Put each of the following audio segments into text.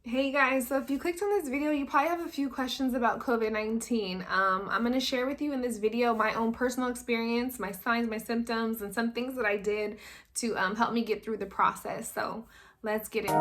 Hey guys, so if you clicked on this video, you probably have a few questions about COVID-19. I'm going to share with you in this video my own personal experience, my signs, my symptoms, and some things that I did to help me get through the process. So let's get into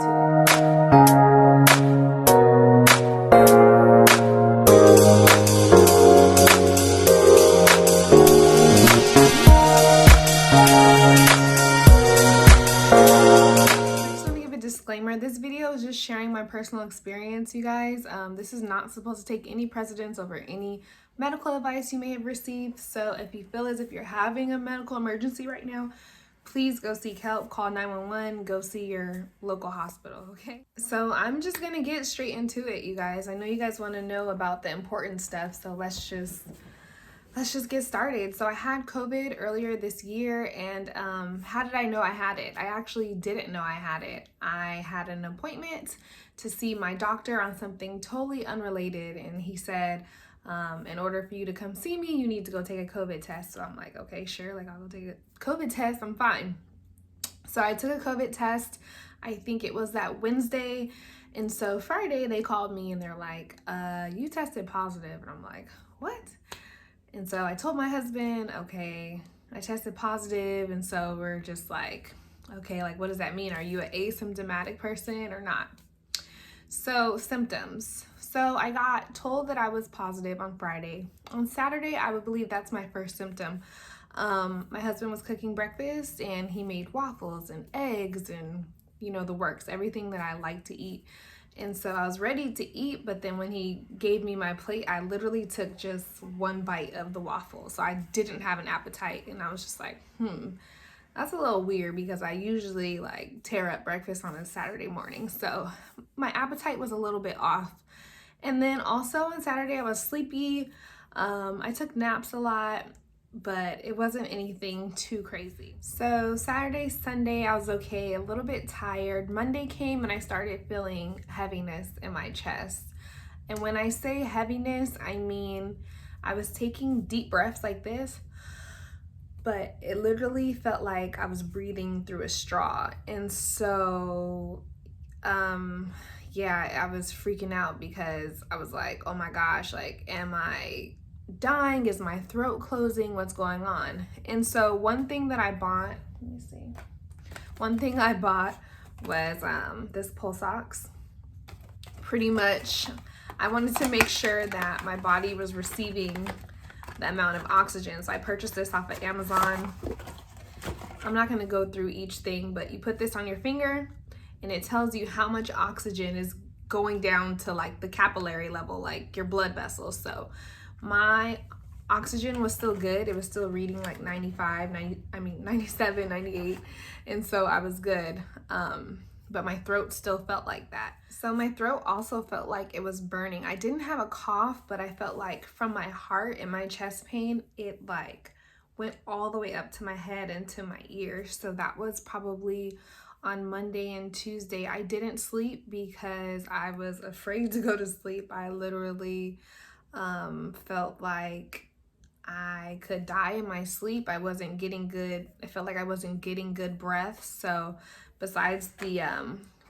Disclaimer, this video is just sharing my personal experience, you guys. This is not supposed to take any precedence over any medical advice you may have received. So if you feel as if you're having a medical emergency right now, please go seek help, call 911, go see your local hospital, okay? So I'm just gonna get straight into it, you guys. I know you guys wanna know about the important stuff, so let's just get started. So I had COVID earlier this year, and how did I know I had it? I actually didn't know I had it. I had an appointment to see my doctor on something totally unrelated, and he said, in order for you to come see me, you need to go take a COVID test. So I'm like, okay, sure, like I'll go take a COVID test, I'm fine. So I took a COVID test, I think it was that Wednesday, and so Friday they called me and they're like, you tested positive, and I'm like, what? And so I told my husband, okay, I tested positive. And so we're just like, okay, like, what does that mean? Are you an asymptomatic person or not? So symptoms. So I got told that I was positive on Friday. On Saturday, I would believe that's my first symptom. My husband was cooking breakfast and he made waffles and eggs and, you know, the works, everything that I like to eat. And so I was ready to eat, but then when he gave me my plate, I literally took just one bite of the waffle. So I didn't have an appetite, and I was just like, that's a little weird because I usually like tear up breakfast on a Saturday morning. So my appetite was a little bit off. And then also on Saturday, I was sleepy. I took naps a lot, but it wasn't anything too crazy. So Saturday, Sunday, I was okay, a little bit tired. Monday came and I started feeling heaviness in my chest. And when I say heaviness, I mean I was taking deep breaths like this, but it literally felt like I was breathing through a straw. And so yeah, I was freaking out because I was like, oh my gosh, like, am I dying? Is my throat closing? What's going on? And so one thing that I bought, let me see. One thing I bought was this pulse ox. Pretty much, I wanted to make sure that my body was receiving the amount of oxygen. So I purchased this off of Amazon. I'm not gonna go through each thing, but you put this on your finger and it tells you how much oxygen is going down to like the capillary level, like your blood vessels. So my oxygen was still good. It was still reading like 97, 98. And so I was good. But my throat still felt like that. So my throat also felt like it was burning. I didn't have a cough, but I felt like from my heart and my chest pain, it like went all the way up to my head and to my ears. So that was probably on Monday and Tuesday. I didn't sleep because I was afraid to go to sleep. I literally felt like I could die in my sleep. I wasn't getting good. I felt like I wasn't getting good breath. So besides the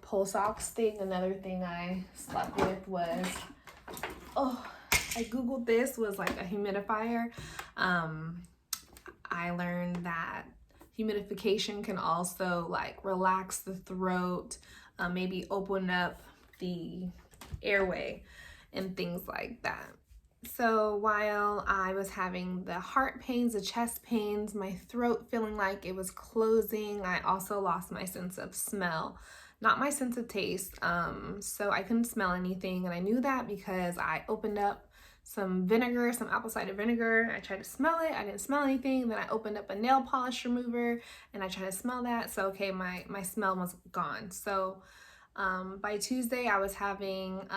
pulse ox thing, another thing I slept with was, I Googled this, was like a humidifier. I learned that humidification can also like relax the throat, maybe open up the airway and things like that. So while I was having the heart pains, the chest pains, my throat feeling like it was closing, I also lost my sense of smell, not my sense of taste. So I couldn't smell anything, and I knew that because I opened up some vinegar, some apple cider vinegar. I tried to smell it. I didn't smell anything. Then I opened up a nail polish remover and I tried to smell that. So, okay, my smell was gone. So by Tuesday, I was having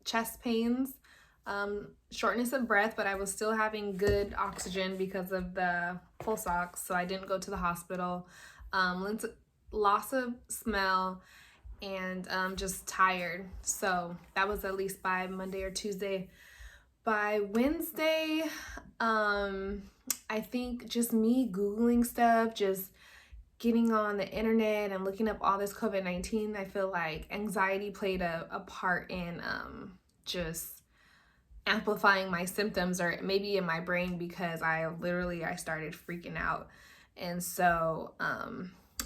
chest pains, shortness of breath, but I was still having good oxygen because of the pulse ox. So I didn't go to the hospital. Loss of smell, and just tired. So that was at least by Monday or Tuesday. By Wednesday, I think just me Googling stuff just getting on the internet and looking up all this COVID-19, I feel like anxiety played a part in just amplifying my symptoms, or maybe in my brain, because I started freaking out. And so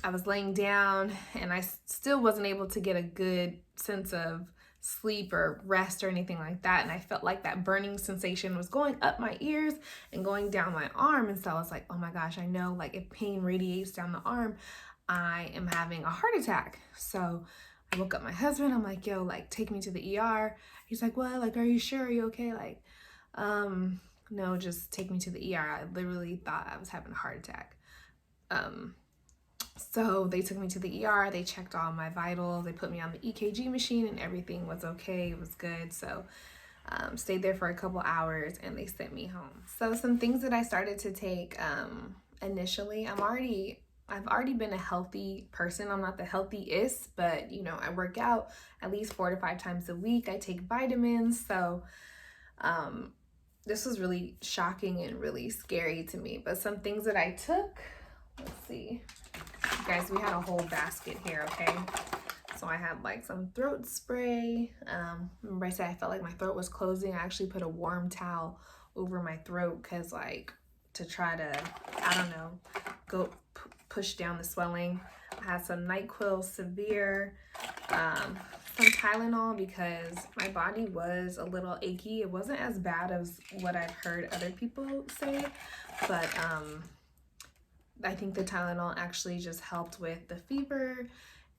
I was laying down and I still wasn't able to get a good sense of sleep or rest or anything like that. And I felt like that burning sensation was going up my ears and going down my arm. And so I was like, oh my gosh, I know, like, if pain radiates down the arm, I am having a heart attack. So I woke up my husband. I'm like, yo, like, take me to the ER. He's like, well, like, are you sure? Are you okay? Like, no, just take me to the ER. I literally thought I was having a heart attack. So they took me to the ER, they checked all my vitals, they put me on the EKG machine, and everything was okay, it was good. So stayed there for a couple hours and they sent me home. So some things that I started to take initially, I've already been a healthy person. I'm not the healthiest, but you know, I work out at least 4 to 5 times a week. I take vitamins. So this was really shocking and really scary to me. But some things that I took, let's see. Guys, we had a whole basket here, okay? So I had like some throat spray. Remember I said I felt like my throat was closing. I actually put a warm towel over my throat because, like, to try to, I don't know, go push down the swelling. I had some NyQuil Severe, some Tylenol because my body was a little achy. It wasn't as bad as what I've heard other people say, but I think the Tylenol actually just helped with the fever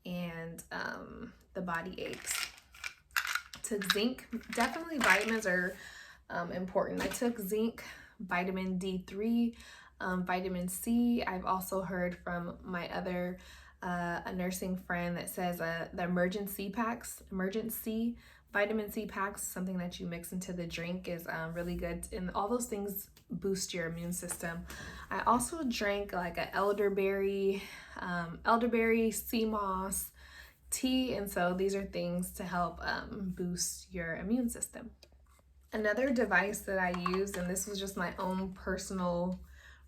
and the body aches. Took zinc. Definitely vitamins are important. I took zinc, vitamin D3, vitamin C. I've also heard from my other a nursing friend that says the Emergen C packs, Emergen C, vitamin C packs, something that you mix into the drink, is really good. And all those things boost your immune system. I also drank like an elderberry seamoss tea, and so these are things to help boost your immune system. Another device that I used, and this was just my own personal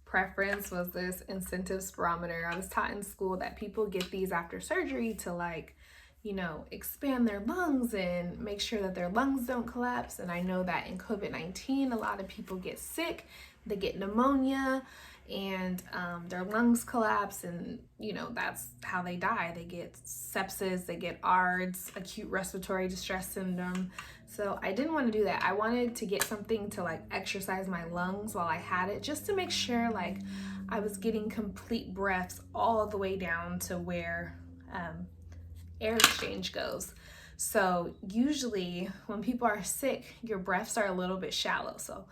preference, was this incentive spirometer. I was taught in school that people get these after surgery to, like, you know, expand their lungs and make sure that their lungs don't collapse. And I know that in COVID-19, a lot of people get sick, they get pneumonia, and their lungs collapse, and you know, that's how they die. They get sepsis, they get ARDS, acute respiratory distress syndrome. So I didn't want to do that. I wanted to get something to, like, exercise my lungs while I had it, just to make sure, like, I was getting complete breaths all the way down to where air exchange goes. So usually when people are sick, your breaths are a little bit shallow. So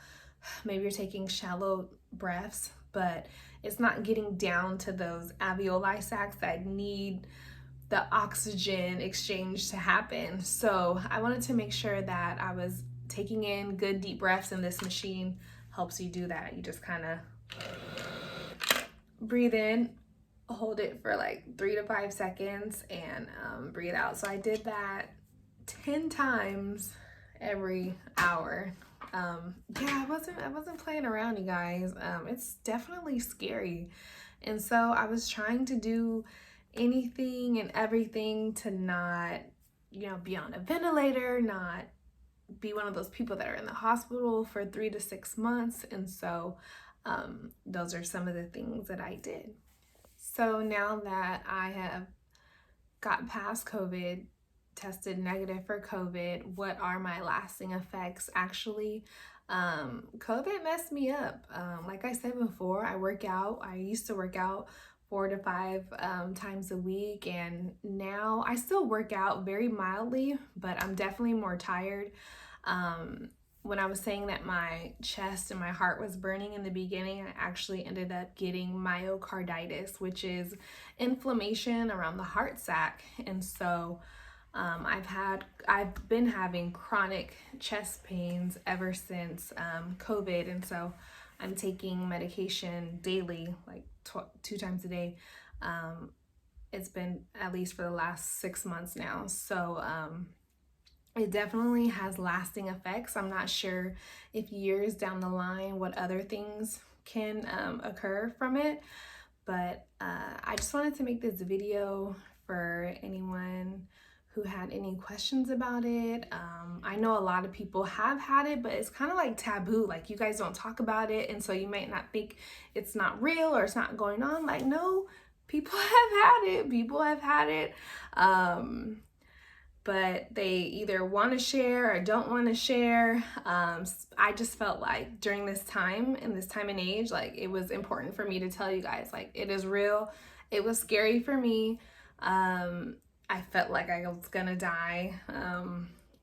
maybe you're taking shallow breaths, but it's not getting down to those alveoli sacs that need the oxygen exchange to happen. So I wanted to make sure that I was taking in good deep breaths, and this machine helps you do that. You just kind of breathe in, hold it for like 3 to 5 seconds, and breathe out. So I did that 10 times every hour. Yeah, I wasn't playing around, you guys. It's definitely scary. And so I was trying to do anything and everything to not, you know, be on a ventilator, not be one of those people that are in the hospital for 3 to 6 months. And so those are some of the things that I did. So now that I have got past COVID, tested negative for COVID, what are my lasting effects? Actually, COVID messed me up. Like I said before, I work out. I used to work out 4 to 5 times a week, and now I still work out very mildly, but I'm definitely more tired. When I was saying that my chest and my heart was burning in the beginning, I actually ended up getting myocarditis, which is inflammation around the heart sac. And so I've been having chronic chest pains ever since COVID, and so I'm taking medication daily, like 2 times a day. It's been at least for the last 6 months now. So it definitely has lasting effects. I'm not sure if years down the line what other things can occur from it, But I just wanted to make this video for anyone who had any questions about it. I know a lot of people have had it, but it's kind of like taboo. Like, you guys don't talk about it, and so you might not think it's not real or it's not going on. Like, no, people have had it. People have had it. But they either want to share or don't want to share. I just felt like during this time, in this time and age, like, it was important for me to tell you guys, like, it is real. It was scary for me. I felt like I was gonna die.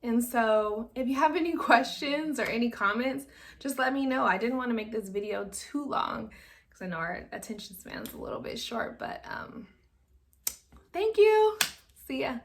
And so if you have any questions or any comments, just let me know. I didn't want to make this video too long because I know our attention span's a little bit short, but thank you. See ya.